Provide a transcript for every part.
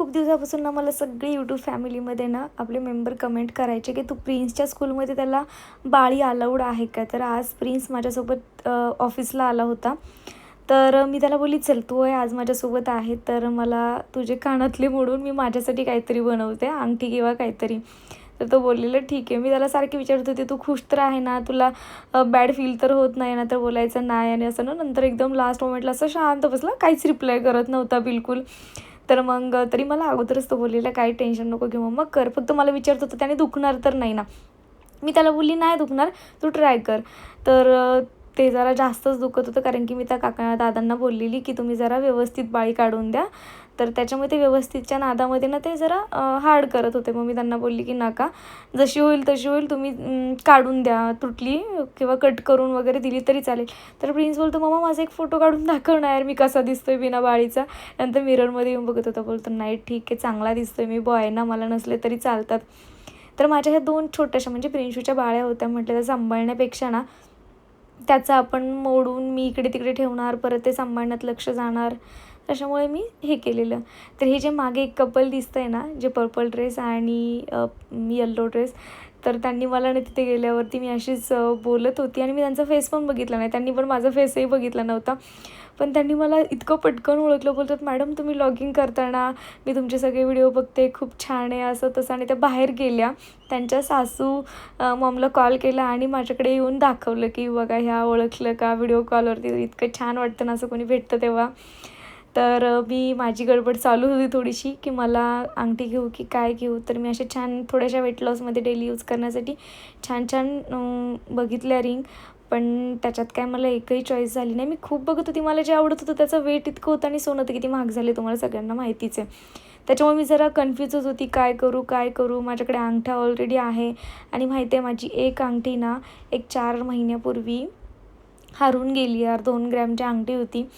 खूप दिवसापासून ना मला सगळे यूट्यूब फॅमिलीमध्ये ना आपले मेंबर कमेंट करायचे की तू प्रिन्सच्या स्कूलमध्ये त्याला बाळी अलाउड आहे का. तर आज प्रिन्स माझ्यासोबत ऑफिसला आला होता. तर मी त्याला बोलली चल तू आहे आज माझ्यासोबत आहे तर मला तुझे कानातले मोडून मी माझ्यासाठी काहीतरी बनवते, अंगठी किंवा काहीतरी. तर तो बोललेला ठीक आहे. मी त्याला सारखी विचारत होते तू खुश तर आहे ना, तुला बॅड फील तर होत नाही ना. तर बोलायचं नाही आणि असं ना. नंतर एकदम लास्ट मोमेंटला असं शांत बसला, काहीच रिप्लाय करत नव्हता बिलकुल. तर मग तरी मला अगोदरच तो बोललेला काही टेन्शन नको घेऊ मग कर, फक्त मला विचारत होतं त्याने दुखणार तर नाही ना. मी त्याला बोलली नाही दुखणार, तू ट्राय कर. तर ते जरा जास्तच दुखत होतं कारण की मी त्या दादांना बोललेली की तुम्ही जरा व्यवस्थित बाळी काढून द्या. तर त्याच्यामुळे ते व्यवस्थितच्या नादामध्ये ना ते जरा हार्ड करत होते. मग मी त्यांना बोलली की नका, जशी होईल तशी होईल, तुम्ही काढून द्या, तुटली किंवा कट करून वगैरे दिली तरी चालेल. तर प्रिन्स बोलतो मम्मा माझा एक फोटो काढून दाखव ना यार, मी कसा दिसतोय बिना बाळीचा. नंतर मिररमध्ये येऊन बघत होता. बोलतो नाही ठीक आहे, चांगला दिसतोय, मी बॉय ना, मला नसले तरी चालतात. तर माझ्या ह्या 2 छोट्याशा म्हणजे प्रिन्शूच्या बाळ्या होत्या. म्हटलं त्या सांभाळण्यापेक्षा ना त्याचं आपण मोडून मी इकडे तिकडे ठेवणार, परत ते सांभाळण्यात लक्ष जाणार. त्याच्यामुळे मी हे केलेलं. तर हे जे मागे एक कपल दिसतंय ना, जे पर्पल ड्रेस आणि येल्लो ड्रेस, तर त्यांनी मला ना तिथे गेल्यावरती मी अशीच बोलत होती आणि मी त्यांचा फेस पण बघितला नाही. त्यांनी पण माझा फेसही बघितला नव्हता. पण त्यांनी मला इतकं पटकन ओळखलं. बोलतात मॅडम तुम्ही लॉगिंग करताना मी तुमचे सगळे व्हिडिओ बघते, खूप छान आहे, असं तसं. आणि त्या बाहेर गेल्या. त्यांच्या सासू मॉमला कॉल केला आणि माझ्याकडे येऊन दाखवलं की बघा ह्या ओळखलं का व्हिडिओ कॉलवरती. इतकं छान वाटतं ना असं कोणी भेटतं तेव्हा. तर मी माझी गडबड चालू होती थोडीशी की मला अंगठी घेऊ की काय घेऊ. तर मी असे छान थोड्याशा वेट लॉसमध्ये डेली यूज करण्यासाठी छान छान बघितल्या रिंग. पण त्याच्यात काय मला एकही चॉईस झाली नाही. मी खूप बघत होती, मला जे आवडत होतं त्याचं वेट इतकं होतं आणि सोनं तर किती महाग झाले तुम्हाला सगळ्यांना माहितीच आहे. त्याच्यामुळे मी जरा कन्फ्यूजच होती काय करू. माझ्याकडे अंगठा ऑलरेडी आहे आणि माहिती आहे माझी एक अंगठी ना एक 4 महिन्यापूर्वी हरवून गेली यार. 2 ग्रॅमची अंगठी होती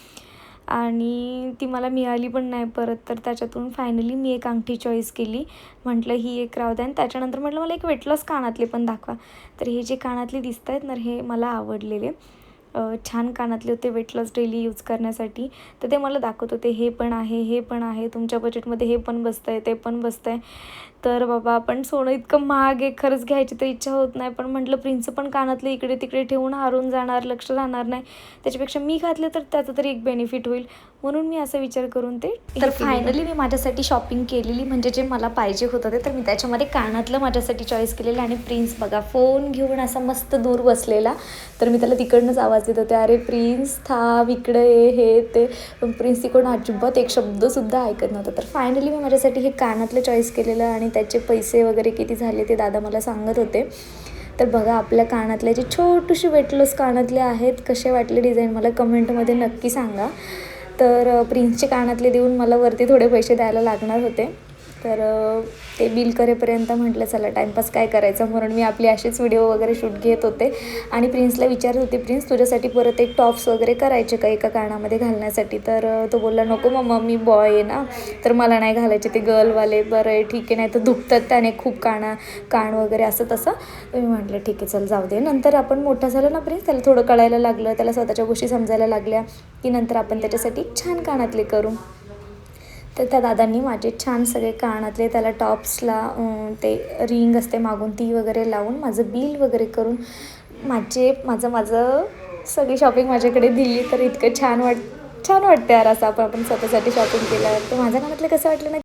आणि ती मला मिळाली पण नाही परत. तर त्याच्यातून फायनली मी एक अंगठी चॉईस केली. म्हटलं ही एक राहू द्या आणि त्याच्यानंतर म्हटलं मला एक वेट लॉस कानातले पण दाखवा. तर हे जे कानातले दिसत आहेत ना हे मला आवडलेले छान कानातले होते वेट लॉस डेली यूज करण्यासाठी. तर ते मला दाखवत होते हे पण आहे, तुमच्या बजेटमध्ये हे पण बसतं आहे, ते पण बसतं आहे. तर बाबा पण सोनं इतकं महाग आहे, खरंच घ्यायची तर इच्छा होत नाही. पण म्हटलं प्रिन्स पण कानातले इकडे तिकडे ठेवून हरवून जाणार, लक्ष राहणार नाही. त्याच्यापेक्षा मी घातले तर त्याचा तरी एक बेनिफिट होईल, म्हणून मी असा विचार करून ते. तर फायनली मी माझ्यासाठी शॉपिंग केलेली, म्हणजे जे मला पाहिजे होतं ते. तर मी त्याच्यामध्ये कानातलं माझ्यासाठी चॉईस केलेलं आणि प्रिन्स बघा फोन घेऊन असा मस्त दूर बसलेला. तर मी त्याला तिकडनंच आवाज देत होते, अरे प्रिन्स थांब इकडे ये, हे ते. पण प्रिन्स तिकडून अजिबात एक शब्दसुद्धा ऐकत नव्हता. तर फायनली मी माझ्यासाठी हे कानातलं चॉईस केलेलं आणि त्याचे पैसे वगैरे किती झाले ते दादा मला सांगत होते. तर बघा आपल्या कानातले जे छोटीशी वेट लॉस कानातले आहेत, कसे वाटले डिझाईन मला कमेंटमध्ये नक्की सांगा. तर प्रिन्सचे कानातले देऊन मला वरती थोडे पैसे द्यायला लागणार होते. तर ते बिल करेपर्यंत म्हटलं चला टाईमपास काय करायचं, म्हणून मी आपली असेच व्हिडिओ वगैरे शूट घेत होते. आणि प्रिन्सला विचारत होते प्रिन्स तुझ्यासाठी परत एक टॉप्स वगैरे करायचे का एका कानामध्ये घालण्यासाठी. तर तो बोलला नको मम्मा मी बॉय आहे ना, तर मला नाही घालायचे ते गर्लवाले. बरं आहे ठीक आहे, नाही तर दुखतात त्याने खूप कान वगैरे असं तसं. तर मी म्हटलं ठीक आहे चल जाऊ दे. नंतर आपण मोठा झालं ना प्रिन्स, त्याला थोडं कळायला लागलं, त्याला स्वतःच्या गोष्टी समजायला लागल्या की नंतर आपण त्याच्यासाठी छान कानातले करू. तर त्या दादांनी माझे छान सगळे कानातले त्याला टॉप्सला ते रिंग असते मागून ती वगैरे लावून माझं बिल वगैरे करून माझं सगळी शॉपिंग माझ्याकडे दिली. तर इतकं छान वाटतं यार असं आपण स्वतःसाठी शॉपिंग केलं. तर माझ्या कानातले कसं वाटलं ना